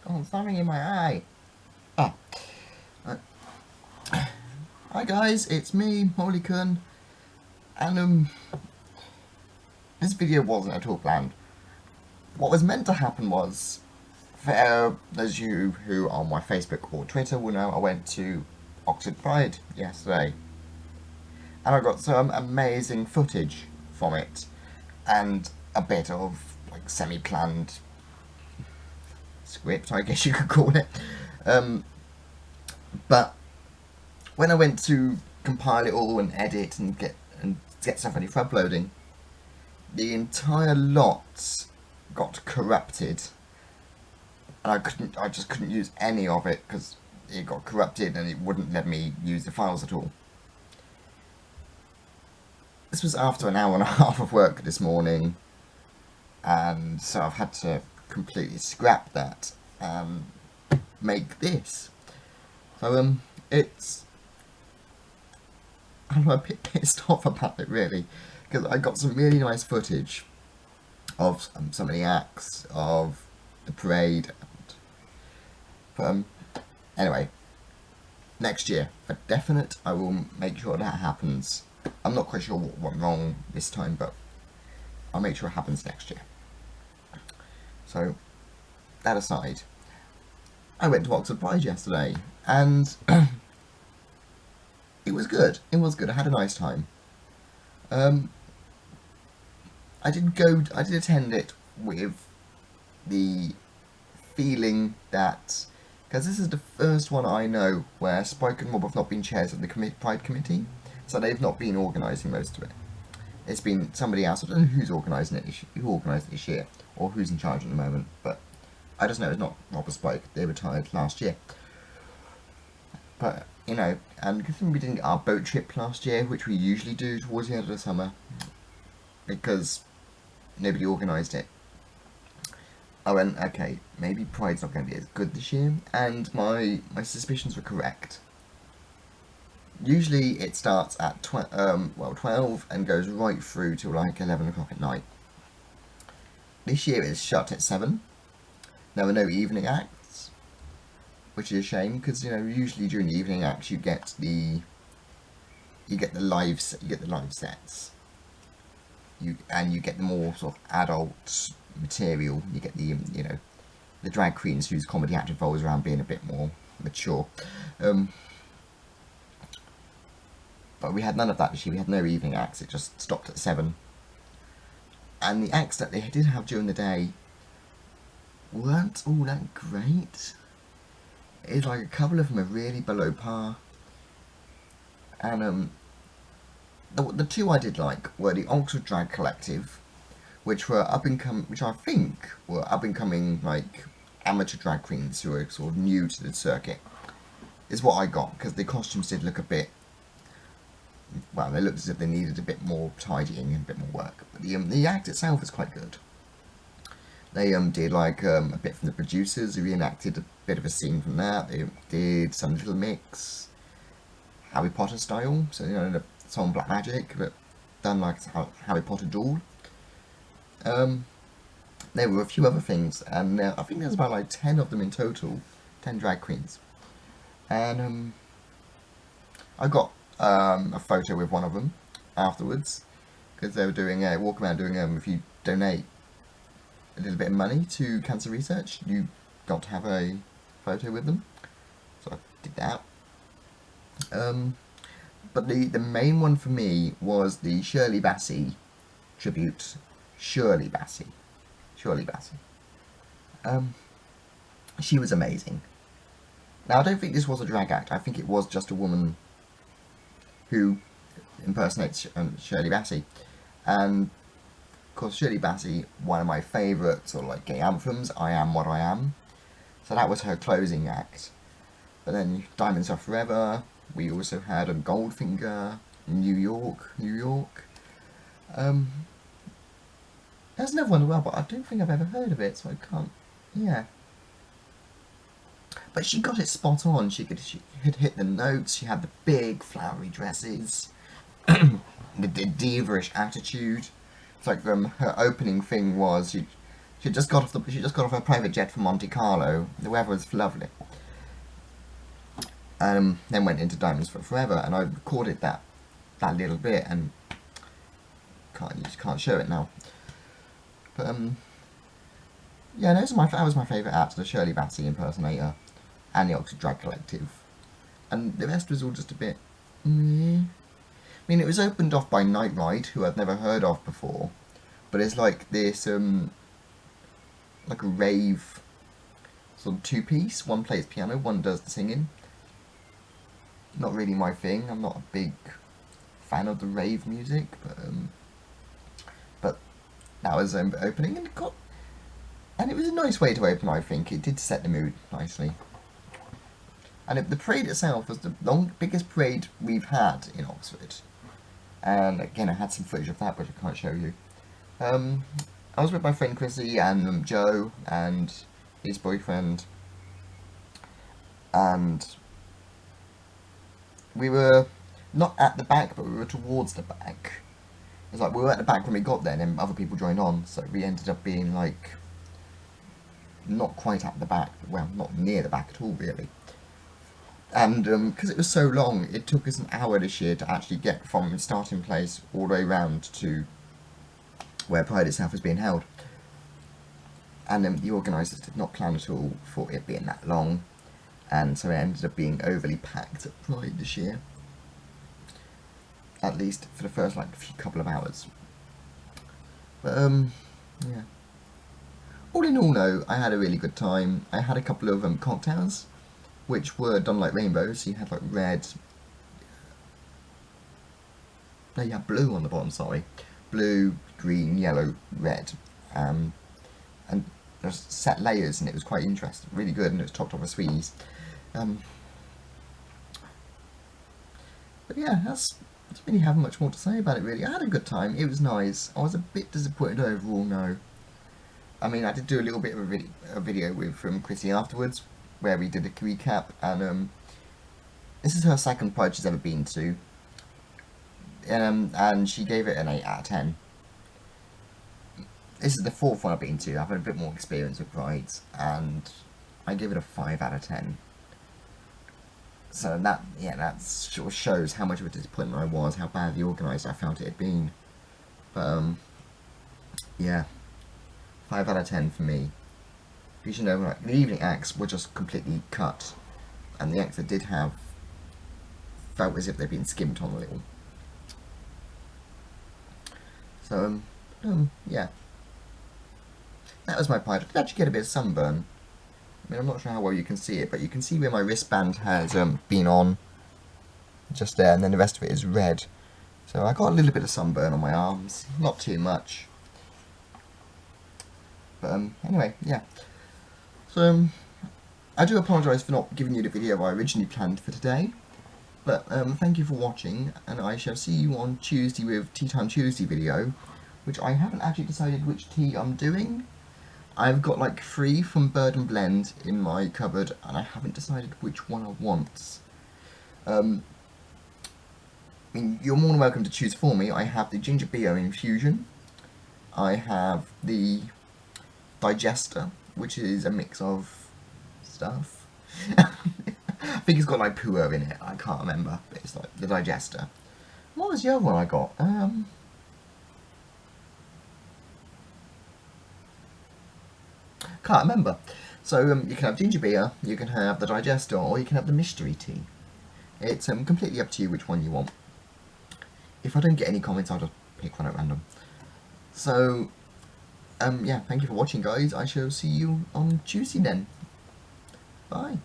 Oh, something in my eye. Ah. Uh, Hi guys, it's me, moley-kun, and this video wasn't at all planned. What was meant to happen was, for those of you who are on my Facebook or Twitter will know, I went to Oxford Pride yesterday, and I got some amazing footage from it, and a bit of like semi-planned script, I guess you could call it. But when I went to compile it all and edit and get stuff ready for uploading, the entire lot got corrupted, and I just couldn't use any of it because it got corrupted and it wouldn't let me use the files at all. This was after an hour and a half of work this morning, and so I've had to completely scrap that and make this. So I'm a bit pissed off about it really, because I got some really nice footage of some of the acts of the parade. Anyway, next year for definite I will make sure that happens. I'm not quite sure what went wrong this time, but I'll make sure it happens next year. So that aside, I went to Oxford Pride yesterday, and it was good. It was good. I had a nice time. I did attend it with the feeling that, because this is the first one I know where Spike and Mob have not been chairs of the Pride Committee, so they've not been organising most of it. It's been somebody else. I don't know who's organising it, who organised it this year, or who's in charge at the moment, but I just know it's not Rob or Spike. They retired last year. But, you know, and considering we didn't get our boat trip last year, which we usually do towards the end of the summer, because nobody organised it, I went, okay, maybe Pride's not going to be as good this year, and my suspicions were correct. Usually it starts at 12 and goes right through till like 11 o'clock at night. This year it's shut at 7. There were no evening acts, which is a shame, because usually during the evening acts you get the live sets. You get the more sort of adult material. You get the the drag queens whose comedy act revolves around being a bit more mature. But we had none of that this year. We had no evening acts. It just stopped at 7. And the acts that they did have during the day weren't all that great. It's like a couple of them are really below par. And the two I did like were the Oxford Drag Collective, which I think were up and coming like amateur drag queens who are sort of new to the circuit. Is what I got, because the costumes did look a bit, well, they looked as if they needed a bit more tidying and a bit more work. But the act itself is quite good. They did like a bit from the producers who reenacted a bit of a scene from that. They did some little mix, Harry Potter style, so the song Black Magic, but done like Harry Potter duel. There were a few other things, and I think there's about like 10 of them in total, 10 drag queens. And I got a photo with one of them afterwards, because they were doing walk around doing if you donate a little bit of money to cancer research, you got to have a photo with them. So I did that. But the main one for me was the Shirley Bassey tribute. Shirley Bassey. She was amazing. Now, I don't think this was a drag act. I think it was just a woman who impersonates Shirley Bassey. And, of course, Shirley Bassey, one of my favourite sort of like gay anthems, I Am What I Am. So that was her closing act. But then Diamonds Are Forever. We also had a Goldfinger, New York. There's another one as well, but I don't think I've ever heard of it, so I can't. Yeah. But she got it spot on. She had hit the notes. She had the big flowery dresses, the diva-ish attitude. It's like her opening thing was She just got off her private jet from Monte Carlo. The weather was lovely. Then went into Diamonds Forever, and I recorded that little bit, and you just can't show it now. But yeah, that was my favourite act, the Shirley Bassey impersonator, and the Oxford Drag Collective, and the rest was all just a bit. Meh. I mean, it was opened off by Night Ride, who I'd never heard of before, but it's like this like a rave sort of two-piece. One plays piano, one does the singing. Not really my thing. I'm not a big fan of the rave music, but that was opening, and it was a nice way to open. I think it did set the mood nicely. And the parade itself was the biggest parade we've had in Oxford. And again, I had some footage of that, which I can't show you. I was with my friend Chrissy and Joe and his boyfriend, and we were not at the back, but we were towards the back. It's like we were at the back when we got there, and then other people joined on, so we ended up being like not quite at the back, well, not near the back at all, really. And because it was so long, it took us an hour this year to actually get from the starting place all the way round to where Pride itself was being held. And the organisers did not plan at all for it being that long, and so it ended up being overly packed at Pride this year. At least for the first couple of hours. But yeah. All in all, though, I had a really good time. I had a couple of cocktails, which were done like rainbows. So you had like red. No, you had blue on the bottom. Sorry, blue, green, yellow, red, and there's set layers, and it was quite interesting, really good, and it was topped off with sweeties. But yeah, I don't really have much more to say about it, really. I had a good time. It was nice. I was a bit disappointed overall, no. I mean, I did do a little bit of a video with Chrissy afterwards, where we did a recap, and this is her second Pride she's ever been to, and she gave it an 8 out of 10. This is the fourth one I've been to. I've had a bit more experience with Prides, and I gave it a 5 out of 10. So that sort of shows how much of a disappointment I was, how badly organised I felt it had been. But yeah, 5 out of 10 for me. Because, you know, like, the evening acts were just completely cut, and the acts that did have felt as if they'd been skimmed on a little. So yeah, that was my Pride. I did actually get a bit of sunburn. I mean, I'm not sure how well you can see it, but you can see where my wristband has been on, just there, and then the rest of it is red. So I got a little bit of sunburn on my arms, not too much. But anyway, yeah. So I do apologise for not giving you the video I originally planned for today, but thank you for watching, and I shall see you on Tuesday with Tea Time Tuesday video, which I haven't actually decided which tea I'm doing. I've got like 3 from Bird and Blend in my cupboard, and I haven't decided which one I want. I mean, you're more than welcome to choose for me. I have the Ginger Beer Infusion. I have the Digester, which is a mix of stuff. I think it's got like puer in it. I can't remember, but it's like the Digester. What was the other one I got? Can't remember. So you can have ginger beer, you can have the Digester, or you can have the mystery tea. It's completely up to you which one you want. If I don't get any comments, I'll just pick one at random. So yeah, thank you for watching, guys. I shall see you on Tuesday then. Bye.